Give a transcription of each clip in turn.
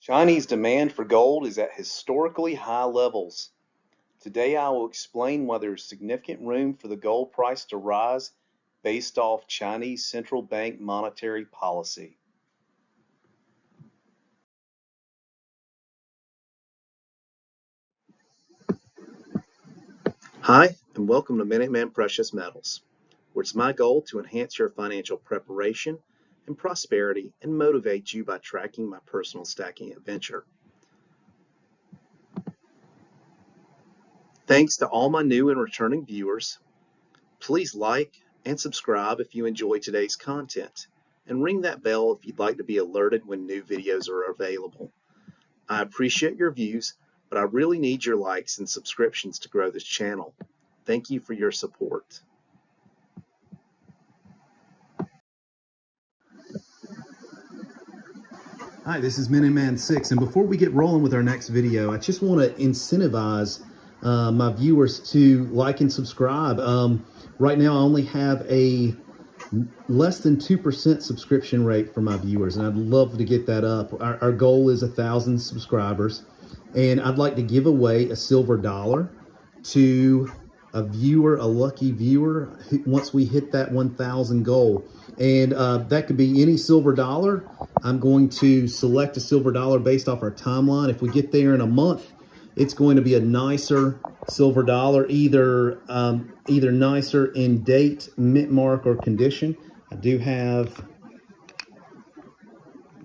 Chinese demand for gold is at historically high levels. Today I will explain why there is significant room for the gold price to rise based off Chinese central bank monetary policy. Hi, and welcome to Minuteman Precious Metals, where it's my goal to enhance your financial preparation and prosperity and motivate you by tracking my personal stacking adventure. Thanks to all my new and returning viewers. Please like and subscribe if you enjoy today's content, and ring that bell if you'd like to be alerted when new videos are available. I appreciate your views, but I really need your likes and subscriptions to grow this channel. Thank you for your support. Hi, this is Minuteman6, and before we get rolling with our next video, I just want to incentivize my viewers to like and subscribe. Right now, I only have a less than 2% subscription rate for my viewers, and I'd love to get that up. Our goal is 1,000 subscribers, and I'd like to give away a silver dollar to a viewer, a lucky viewer, once we hit that 1,000 goal. And that could be any silver dollar. I'm going to select a silver dollar based off our timeline. If we get there in a month, it's going to be a nicer silver dollar, either nicer in date, mint mark, or condition. I do have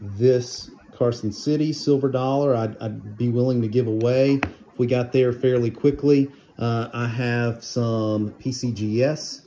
this Carson City silver dollar I'd be willing to give away if we got there fairly quickly. I have some PCGS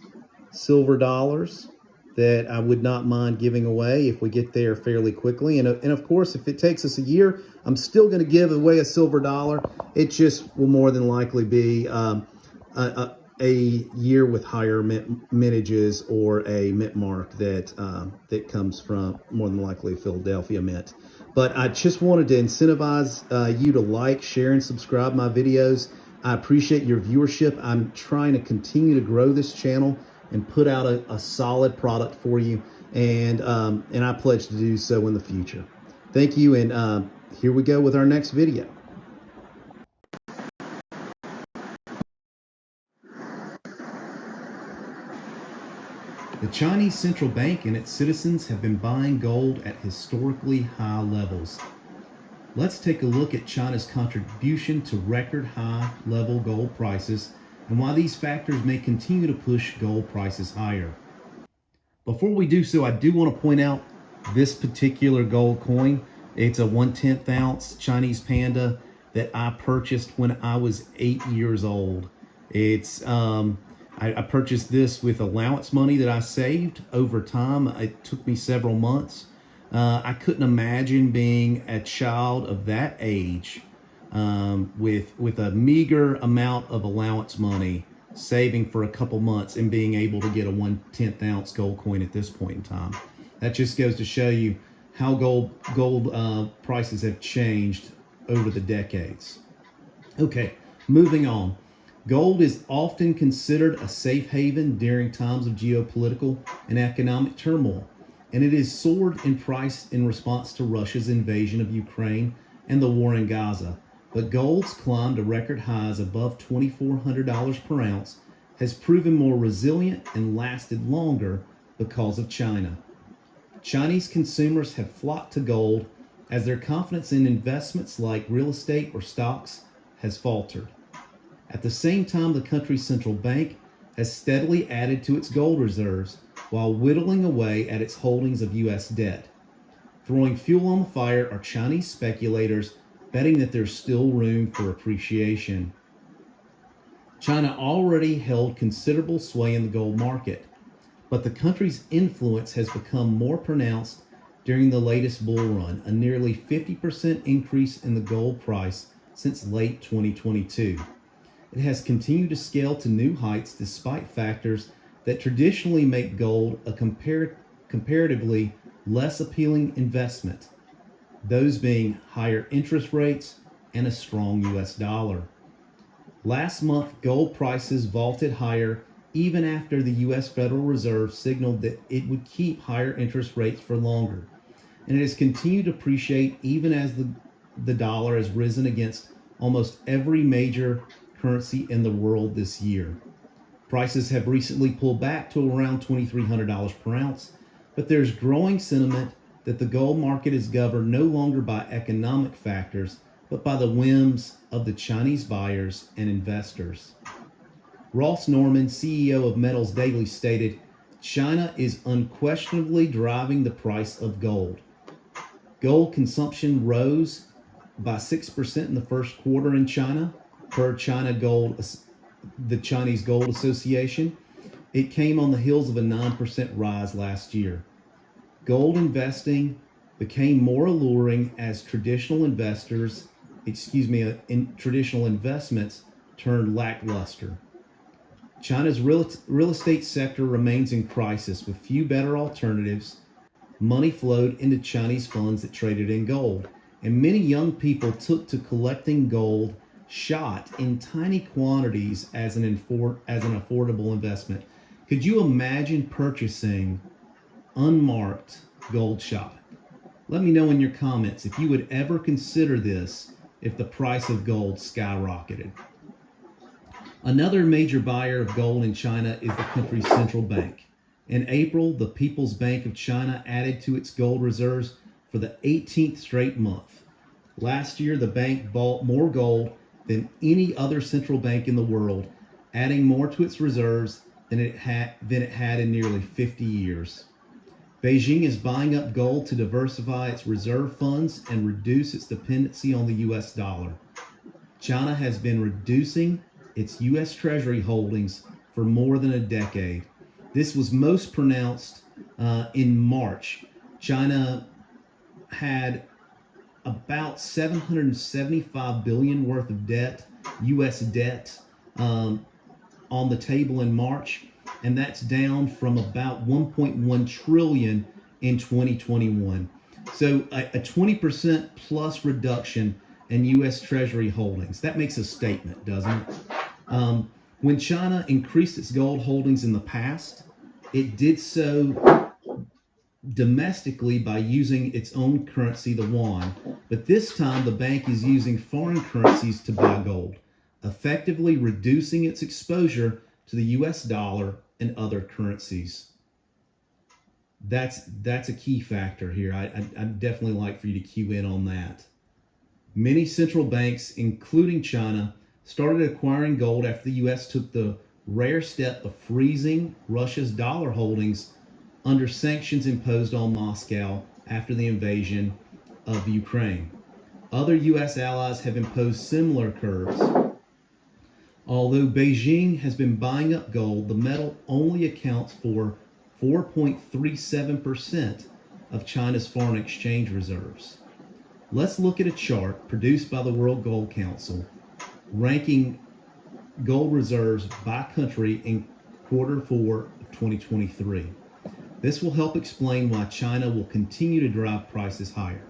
silver dollars that I would not mind giving away if we get there fairly quickly. And of course, if it takes us a year, I'm still going to give away a silver dollar. It just will more than likely be a year with higher mintages or a mint mark that comes from more than likely Philadelphia Mint. But I just wanted to incentivize you to like, share, and subscribe my videos. I appreciate your viewership. I'm trying to continue to grow this channel and put out a solid product for you, and I pledge to do so in the future. Thank you, and here we go with our next video. The Chinese central bank and its citizens have been buying gold at historically high levels. Let's take a look at China's contribution to record high level gold prices and why these factors may continue to push gold prices higher. Before we do so, I do want to point out this particular gold coin. It's a 1/10 ounce Chinese panda that I purchased when I was 8 years old. It's I purchased this with allowance money that I saved over time. It took me several months. I couldn't imagine being a child of that age with a meager amount of allowance money, saving for a couple months and being able to get a 1/10 ounce gold coin at this point in time. That just goes to show you how gold prices have changed over the decades. Okay, moving on. Gold is often considered a safe haven during times of geopolitical and economic turmoil, and it has soared in price in response to Russia's invasion of Ukraine and the war in Gaza. But gold's climb to record highs above $2,400 per ounce has proven more resilient and lasted longer because of China. Chinese consumers have flocked to gold as their confidence in investments like real estate or stocks has faltered. At the same time, the country's central bank has steadily added to its gold reserves while whittling away at its holdings of U.S. debt. Throwing fuel on the fire are Chinese speculators betting that there's still room for appreciation. China already held considerable sway in the gold market, but the country's influence has become more pronounced during the latest bull run, a nearly 50% increase in the gold price since late 2022. It has continued to scale to new heights despite factors that traditionally make gold a comparatively less appealing investment, those being higher interest rates and a strong US dollar. Last month, gold prices vaulted higher even after the US Federal Reserve signaled that it would keep higher interest rates for longer, and it has continued to appreciate even as the the dollar has risen against almost every major currency in the world this year. Prices have recently pulled back to around $2,300 per ounce, but there's growing sentiment that the gold market is governed no longer by economic factors, but by the whims of the Chinese buyers and investors. Ross Norman, CEO of Metals Daily, stated, "China is unquestionably driving the price of gold. Gold consumption rose by 6% in the first quarter in China, per the Chinese Gold Association. It came on the heels of a 9% rise last year. Gold investing became more alluring as traditional investments turned lackluster. China's real estate sector remains in crisis with few better alternatives. Money flowed into Chinese funds that traded in gold, and many young people took to collecting gold shot in tiny quantities as an affordable investment. Could you imagine purchasing unmarked gold shot? Let me know in your comments if you would ever consider this if the price of gold skyrocketed. Another major buyer of gold in China is the country's central bank. In April, the People's Bank of China added to its gold reserves for the 18th straight month. Last year, the bank bought more gold than any other central bank in the world, adding more to its reserves than it had in nearly 50 years. Beijing is buying up gold to diversify its reserve funds and reduce its dependency on the US dollar. China has been reducing its U.S. Treasury holdings for more than a decade. This was most pronounced in March. China had about $775 billion worth of debt, U.S. debt, on the table in March, and that's down from about 1.1 trillion in 2021. So a 20% plus reduction in U.S. Treasury holdings. That makes a statement, doesn't it? When China increased its gold holdings in the past, it did so domestically by using its own currency, the yuan. But this time, the bank is using foreign currencies to buy gold, effectively reducing its exposure to the US dollar and other currencies. That's a key factor here. I'd definitely like for you to cue in on that. Many central banks, including China, started acquiring gold after the U.S. took the rare step of freezing Russia's dollar holdings under sanctions imposed on Moscow after the invasion of Ukraine. Other U.S. allies have imposed similar curbs. Although Beijing has been buying up gold, the metal only accounts for 4.37% of China's foreign exchange reserves. Let's look at a chart produced by the World Gold Council ranking gold reserves by country in quarter 4 of 2023. This will help explain why China will continue to drive prices higher.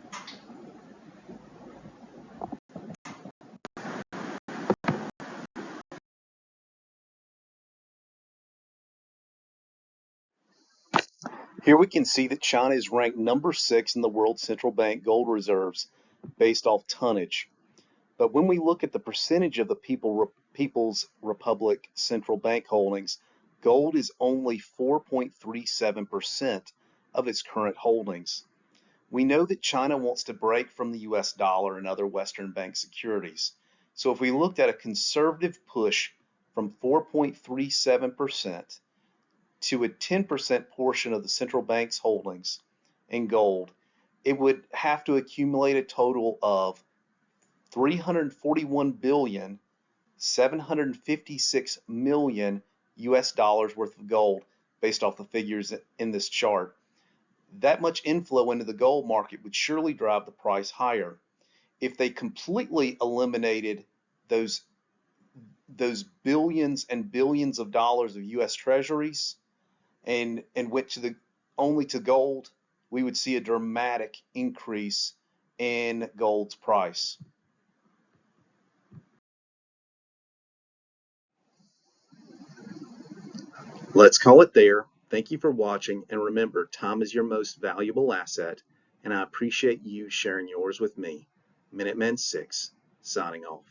Here we can see that China is ranked number 6 in the world central bank gold reserves based off tonnage. But when we look at the percentage of the People's Republic central bank holdings, gold is only 4.37% of its current holdings. We know that China wants to break from the US dollar and other Western bank securities. So if we looked at a conservative push from 4.37% to a 10% portion of the central bank's holdings in gold, it would have to accumulate a total of 341,756 million US dollars worth of gold based off the figures in this chart. That much inflow into the gold market would surely drive the price higher. If they completely eliminated those billions and billions of dollars of US treasuries and went to only to gold, we would see a dramatic increase in gold's price. Let's call it there. Thank you for watching, and remember, time is your most valuable asset, and I appreciate you sharing yours with me. Minutemen 6, signing off.